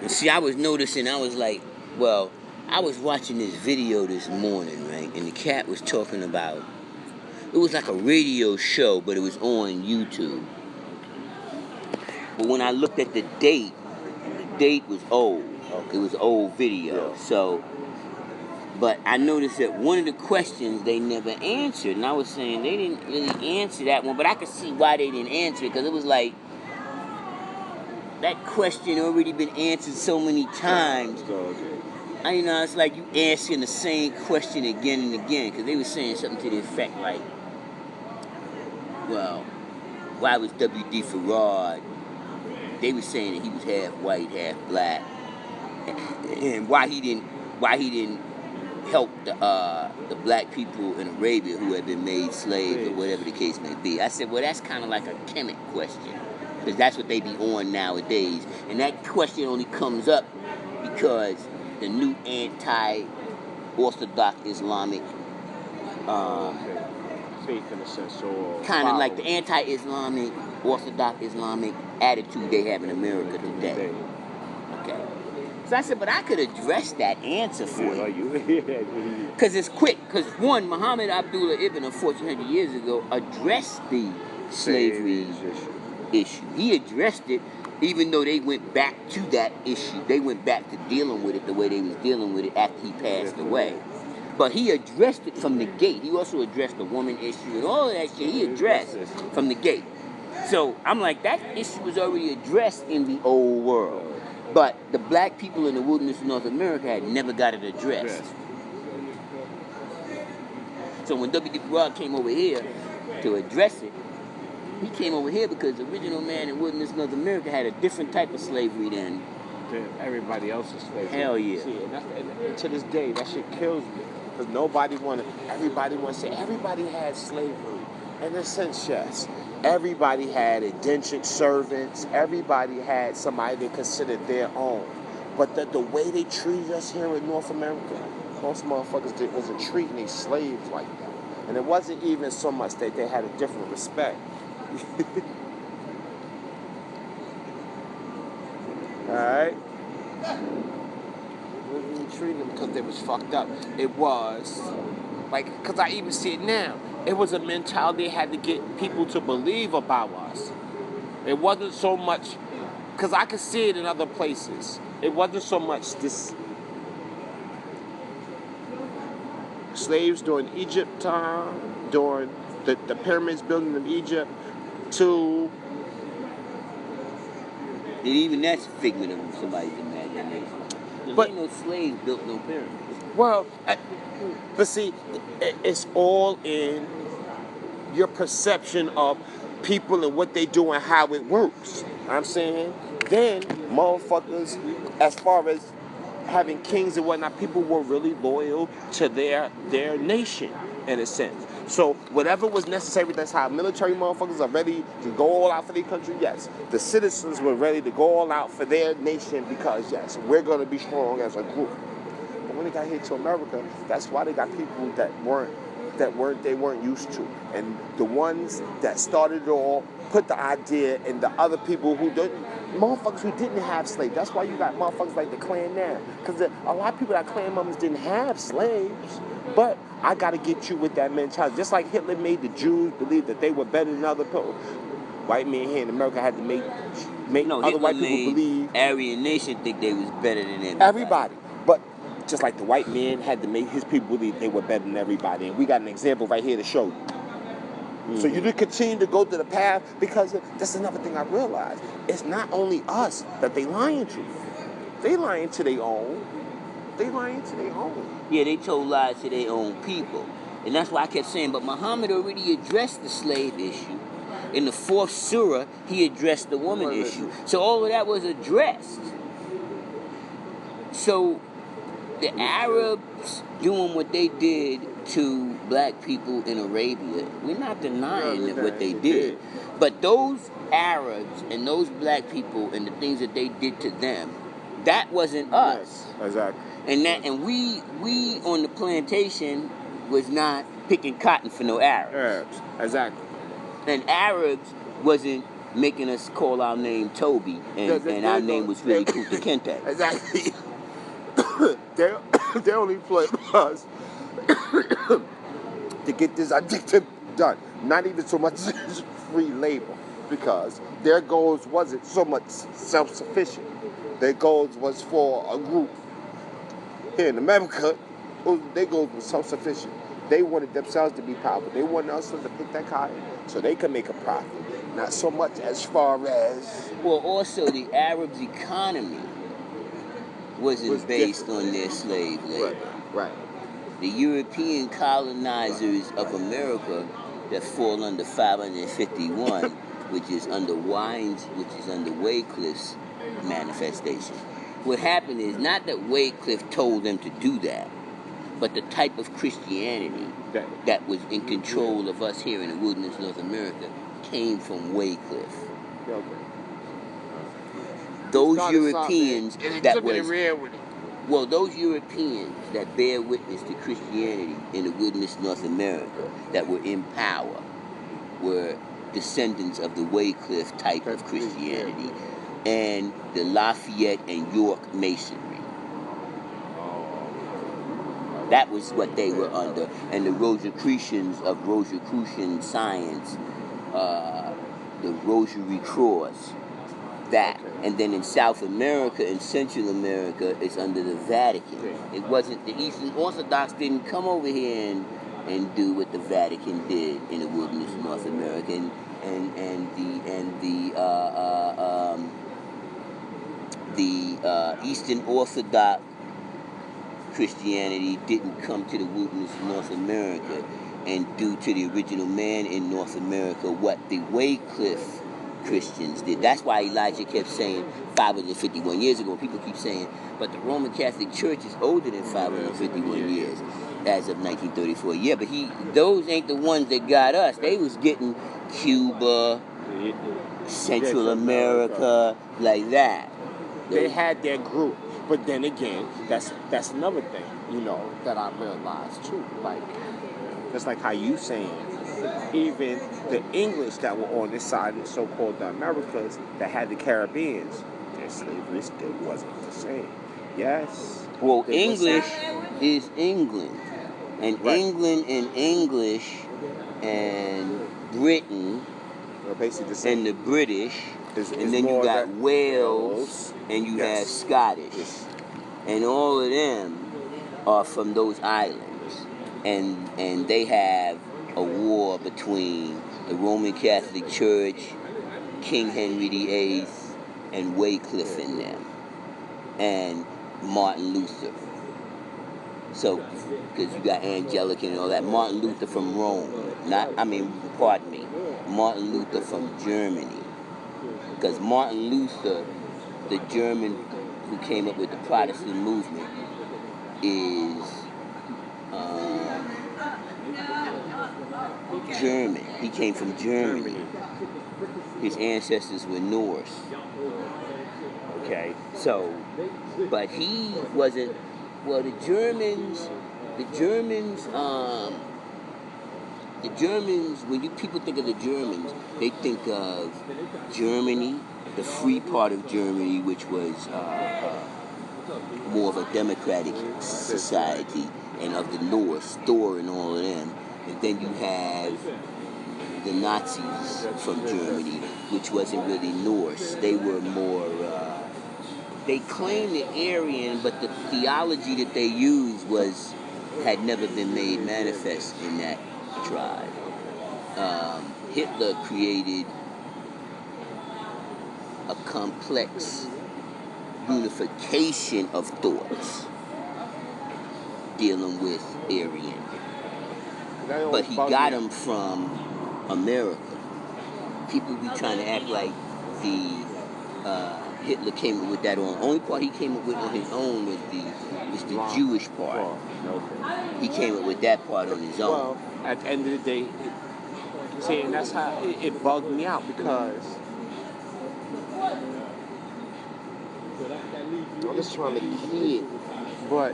And see, I was noticing, I was like, well, I was watching this video this morning, right? And the cat was talking about, it was like a radio show, but it was on YouTube. But when I looked at the date was old. Okay. It was old video. Yeah. So, but I noticed that one of the questions they never answered. And I was saying they didn't really answer that one, but I could see why they didn't answer it, because it was like, that question already been answered so many times. You know, it's like you asking the same question again and again, because they were saying something to the effect like, well, why was W.D. Farad? They were saying that he was half white, half black, and why he didn't help the black people in Arabia who had been made slaves or whatever the case may be. I said, well, that's kind of like a Kemet question, because that's what they be on nowadays, and that question only comes up because the new anti-Orthodox Islamic faith in a sense, or kind of like the anti-Islamic, Orthodox Islamic attitude they have in America today. Okay. So I said, but I could address that answer for you. Because it's quick. Because one, Muhammad Abdullah Ibn, 1400 years ago, addressed the slavery issue. He addressed it, even though they went back to that issue. They went back to dealing with it the way they was dealing with it after he passed away. But he addressed it from the gate. He also addressed the woman issue and all of that shit. He addressed from the gate. So I'm like, that issue was already addressed in the old world. But the black people in the wilderness of North America had never got it addressed. So when W.D. Farad came over here to address it, he came over here because the original man in wilderness North America had a different type of slavery than everybody else's slavery. Hell yeah. See, and to this day, that shit kills me. Because everybody wants to say, everybody had slavery. In a sense, yes. Everybody had indentured servants. Everybody had somebody they considered their own. But the way they treated us here in North America, most motherfuckers wasn't treating these slaves like that. And it wasn't even so much that they had a different respect. Alright? We didn't treat them because they was fucked up. It was, like, because I even see it now. It was a mentality they had to get people to believe about us. It wasn't so much, because I could see it in other places. It wasn't so much this slaves during Egypt time, during the pyramids building in Egypt, to... And even that's a figment of somebody's imagination. But ain't no slaves built no pyramids. Well, but see, it's all in your perception of people and what they do and how it works. I'm saying, then motherfuckers, as far as having kings and whatnot, people were really loyal to their nation in a sense. So whatever was necessary, that's how military motherfuckers are ready to go all out for their country. Yes, the citizens were ready to go all out for their nation because yes, we're going to be strong as a group. But when they got here to America, that's why they got people they weren't used to, and the ones that started it all put the idea in the other people motherfuckers who didn't have slaves. That's why you got motherfuckers like the Klan now, because a lot of people that Klan members didn't have slaves. But I got to get you with that mentality. Just like Hitler made the Jews believe that they were better than other people. White men here in America had to make other white people believe. Aryan nation think they was better than everybody. But just like the white man had to make his people believe they were better than everybody. And we got an example right here to show you. Mm-hmm. So you just continue to go to the path, because that's another thing I realized. It's not only us that they lying to. They lying to their own. Yeah, they told lies to their own people. And that's why I kept saying, but Muhammad already addressed the slave issue. In the 4th surah, he addressed the woman issue. So all of that was addressed. So the Arabs doing what they did to black people in Arabia, we're not denying what they did. But those Arabs and those black people and the things that they did to them, that wasn't us. Yes, exactly. And we on the plantation was not picking cotton for no Arabs. Exactly. And Arabs wasn't making us call our name Toby, and our name was really Kunta Kinte. Exactly. they only play us to get this objective done. Not even so much free labor, because their goals wasn't so much self-sufficient. Their goals was for a group. Here in America, their goals were self-sufficient. They wanted themselves to be powerful. They wanted us to pick that cotton so they could make a profit. Not so much as far as... Well, also the Arabs' economy wasn't based on their slave labor. Right. The European colonizers of America that fall under 551, which is under Wycliffe's manifestation. What happened is not that Wycliffe told them to do that, but the type of Christianity that was in control of us here in the wilderness North America came from Wycliffe. Okay. Those Europeans those Europeans that bear witness to Christianity in the wilderness North America that were in power were descendants of the Wycliffe type of Christianity and the Lafayette and York Masonry. That was what they were under. And the Rosicrucians of Rosicrucian science, the Rosary Cross, that. And then in South America and Central America, it's under the Vatican. It wasn't, the Eastern Orthodox didn't come over here and do what the Vatican did in the wilderness of North America. The Eastern Orthodox Christianity didn't come to the wilderness of North America and do to the original man in North America what the Wycliffe Christians did. That's why Elijah kept saying 551 years ago. People keep saying, but the Roman Catholic Church is older than 551 years as of 1934. Yeah, but those ain't the ones that got us. They was getting Cuba, Central America, like that. They had their group. But then again, that's another thing, that I realized too. Like, just like how you saying, even the English that were on this side of the so-called the Americas that had the Caribbeans, their slavery still wasn't the same. Yes. Well, English is England. And England and English and Britain basically the same. and the British, and then you got Wales, and you have Scottish. And all of them are from those islands. And they have a war between the Roman Catholic Church, King Henry VIII, and Wycliffe in them, and Martin Luther. So, because you got Anglican and all that. Martin Luther from Rome. Martin Luther from Germany. Because Martin Luther, the German who came up with the Protestant movement, is German. He came from Germany. His ancestors were Norse. Okay, so, but he wasn't. Well, the Germans. When people think of the Germans, they think of Germany, the free part of Germany, which was more of a democratic society, and of the Norse, Thor and all of them. And then you have the Nazis from Germany, which wasn't really Norse. They were more, they claimed the Aryan, but the theology that they used had never been made manifest in that tribe. Hitler created a complex unification of thoughts dealing with Aryan. But he got them from America. People be trying to act like Hitler came up with that on. Only part he came up with on his own was the Jewish part. He came up with that part on his own. Well, at the end of the day, and that's how it bugged me out, because I'm just trying to kid, but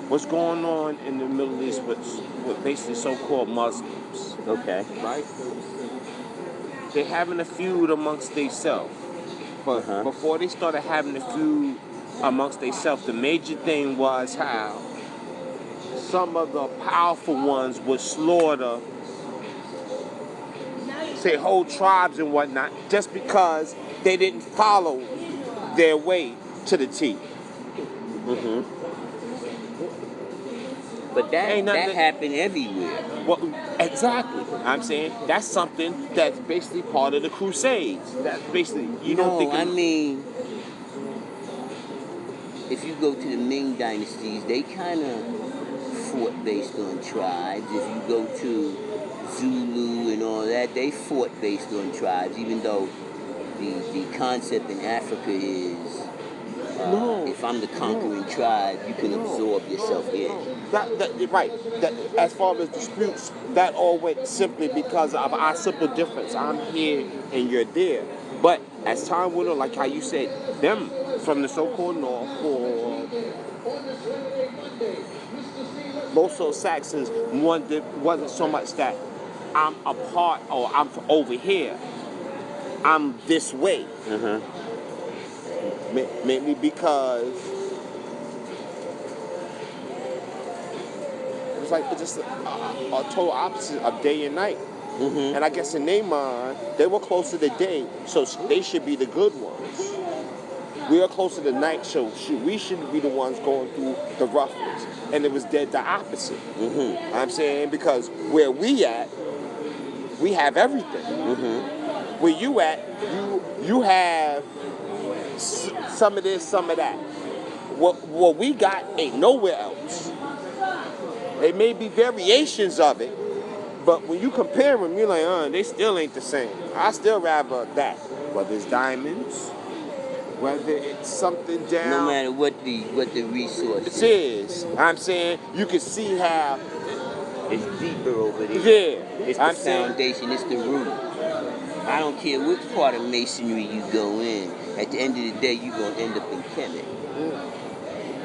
what's going on in the Middle East with basically so-called Muslims, Okay. right? They're having a feud amongst themselves. But before they started having a feud amongst themselves, the major thing was how some of the powerful ones would slaughter, say, whole tribes and whatnot, just because they didn't follow their way to the T. But that happened everywhere. Well, exactly. I'm saying that's something that's basically part of the Crusades. That's basically I mean, if you go to the Ming dynasties, they kind of fought based on tribes. If you go to Zulu and all that, they fought based on tribes, even though the concept in Africa is if I'm the conquering tribe, you can absorb yourself in. Right. That, as far as disputes, that all went simply because of our simple difference. I'm here and you're there. But as time went on, like how you said, them from the so-called North or most of Saxons wasn't so much that I'm apart or I'm over here. I'm this way. Maybe because it's like it's just a total opposite of day and night. And I guess in their mind, they were closer to day, so they should be the good ones. We are closer to night, so we should be the ones going through the roughness. And it was dead the opposite. I'm saying because where we at, we have everything. Where you at, you have some of this, some of that. What we got ain't nowhere else. There may be variations of it, but when you compare them, you're like, they still ain't the same. I still rather that. Whether it's diamonds, whether it's something down. No matter what the resource is. I'm saying you can see how it's deeper over there. Yeah. It's the foundation, it's the root. I don't care what part of masonry you go in. At the end of the day, you're going to end up in Kemet.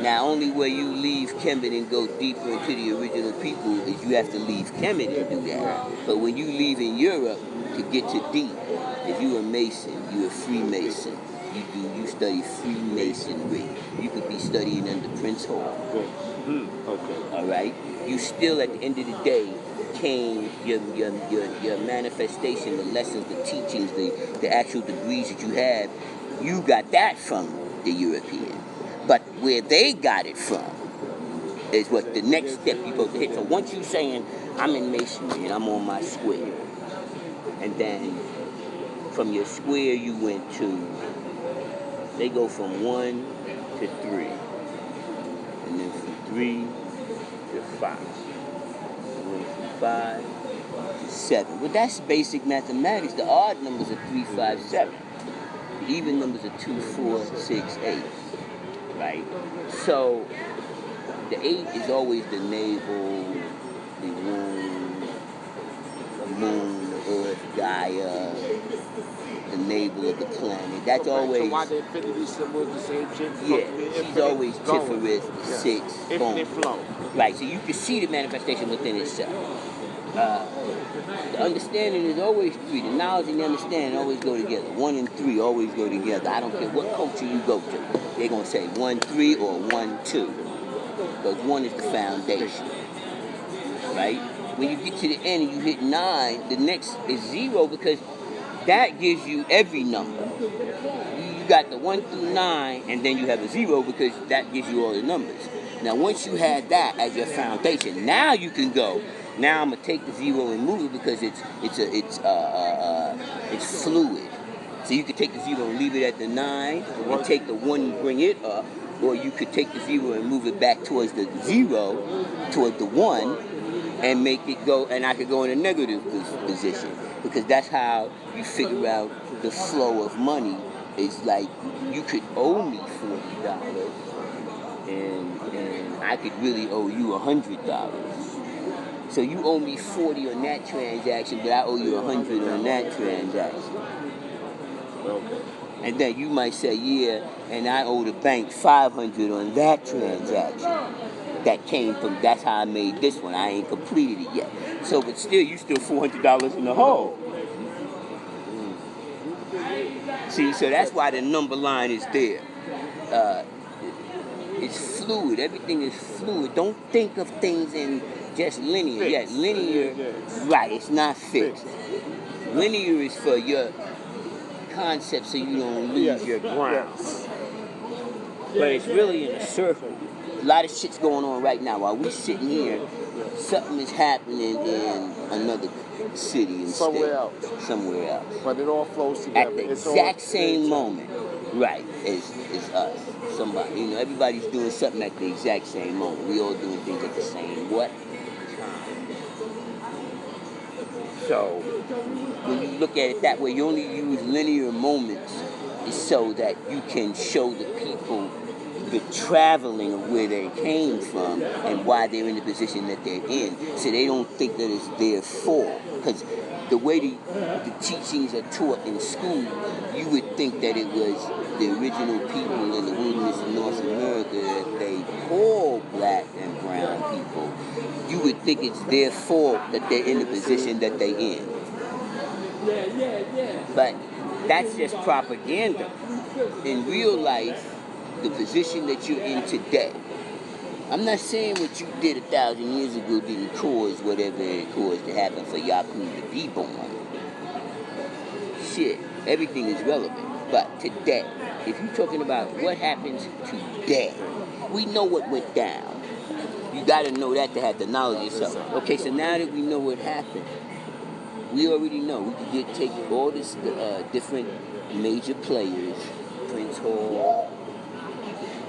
Now, only way you leave Kemet and go deeper into the original people is you have to leave Kemet and do that. But when you leave in Europe to get to deep, if you're a Mason, you're a Freemason. You study Freemasonry. You could be studying under Prince Hall. Okay. All right. You still, at the end of the day, came your manifestation, the lessons, the teachings, the actual degrees that you have. You got that from the European. But where they got it from is what the next step you're supposed to hit. So once you're saying, I'm in masonry and I'm on my square, and then from your square you went to, they go from 1 to 3, and then from 3 to 5, and then from 5 to 7. Well, that's basic mathematics. The odd numbers are 3, 5, 7. The even numbers are 2, 4, 6, 8. Right? So, the 8 is always the navel, the womb, the moon, the earth, Gaia, the navel of the planet. That's always... So why the infinity symbol is the same shit? Yeah, she's always Tiferet, the 6, boom. Infinite flow. Right, so you can see the manifestation within itself. The understanding is always 3. The knowledge and the understanding always go together. 1 and 3 always go together. I don't care what culture you go to. They're going to say 1, 3 or 1, 2. Because 1 is the foundation. Right? When you get to the end and you hit 9, the next is 0 because that gives you every number. You got the 1 through 9 and then you have a 0 because that gives you all the numbers. Now once you had that as your foundation, now you can go. Now I'm gonna take the 0 and move it because it's fluid. So you could take the 0 and leave it at the 9, and take the 1 and bring it up, or you could take the 0 and move it back towards the 0, toward the 1, and make it go. And I could go in a negative position because that's how you figure out the flow of money. It's like you could owe me $40, and I could really owe you $100. So you owe me 40 on that transaction, but I owe you 100 on that transaction. Okay. And then you might say, yeah, and I owe the bank $500 on that transaction. That came from, that's how I made this one. I ain't completed it yet. So, but still, you still $400 in the hole. See, so that's why the number line is there. It's fluid. Everything is fluid. Don't think of things in just linear. Fixed. Yeah, linear. Right, it's not fixed. Linear is for your concept so you don't lose your ground. But it's really in a circle. A lot of shit's going on right now. While we sitting here, something is happening in another city and somewhere else. Somewhere else. But it all flows together. At the exact same moment. Right, it's us. Somebody, everybody's doing something at the exact same moment. We all doing things at the same what? So, when you look at it that way, you only use linear moments so that you can show the people the traveling of where they came from and why they're in the position that they're in. So they don't think that it's their fault. Because the way the teachings are taught in school, you would think that it was the original people in the wilderness of North America that they call black and brown people. You would think it's their fault that they're in the position that they're in. But that's just propaganda. In real life, the position that you're in today, I'm not saying what you did 1,000 years ago didn't cause whatever it caused to happen for Yaku to be born. Shit, everything is relevant. But today, if you're talking about what happens today, we know what went down. You got to know that to have the knowledge yourself. Okay, so now that we know what happened, we already know. We could take all this different major players, Prince Hall,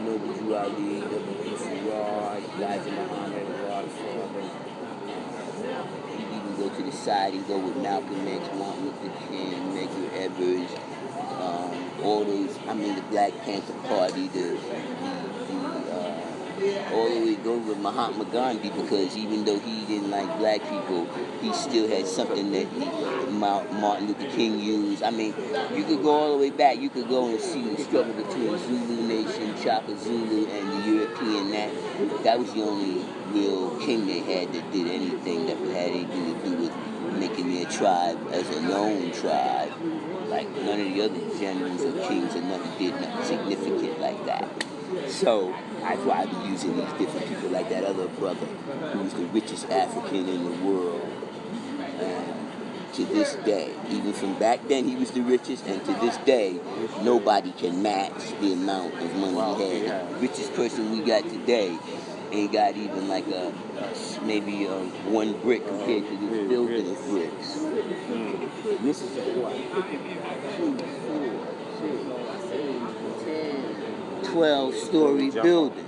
Noble Drew Ali, Elijah Muhammad, you even go to the side and go with Malcolm X, Martin Luther King, Medgar Evers, all those, the Black Panther Party, all the way go with Mahatma Gandhi, because even though he didn't like black people, he still had something that Martin Luther King used. You could go all the way back. You could go and see the struggle between Zulu Nation, Chaka Zulu, and the European. That was the only real king they had that did anything that had anything to do with making their tribe as a known tribe. Like none of the other generals or kings or nothing did nothing significant like that. So that's why I be using these different people, like that other brother who was the richest African in the world. And to this day, even from back then he was the richest, and to this day, nobody can match the amount of money he had. The richest person we got today ain't got even like maybe one brick compared to this building of bricks. This is what? 12-story building,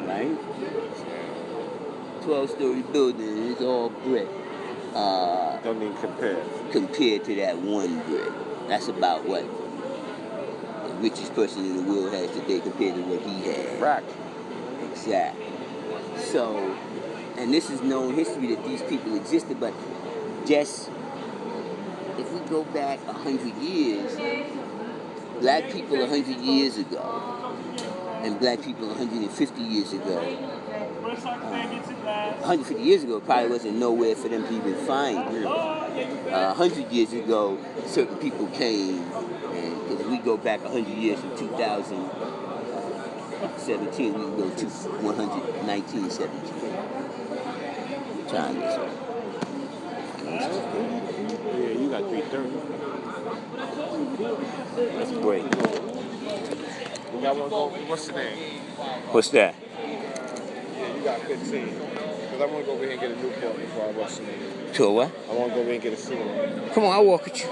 right? 12-story building, it's all brick. Don't even compare. Compared to that one brick. That's about what the richest person in the world has today compared to what he had. Right. Exactly. So, and this is known history that these people existed, but just if we go back 100 years, black people 100 years ago and black people 150 years ago, 150 years ago probably wasn't nowhere for them to even find, really. 100 years ago, certain people came, and because we go back 100 years from 2017, we can go to 1917. Time is up. Yeah, you got 330. Let's break. What's the name? What's that? Yeah, you got 15. Because I want to go over here and get a new book before I rush the name. To what? I want to go over here and get a cigarette. Come on, I'll walk with you.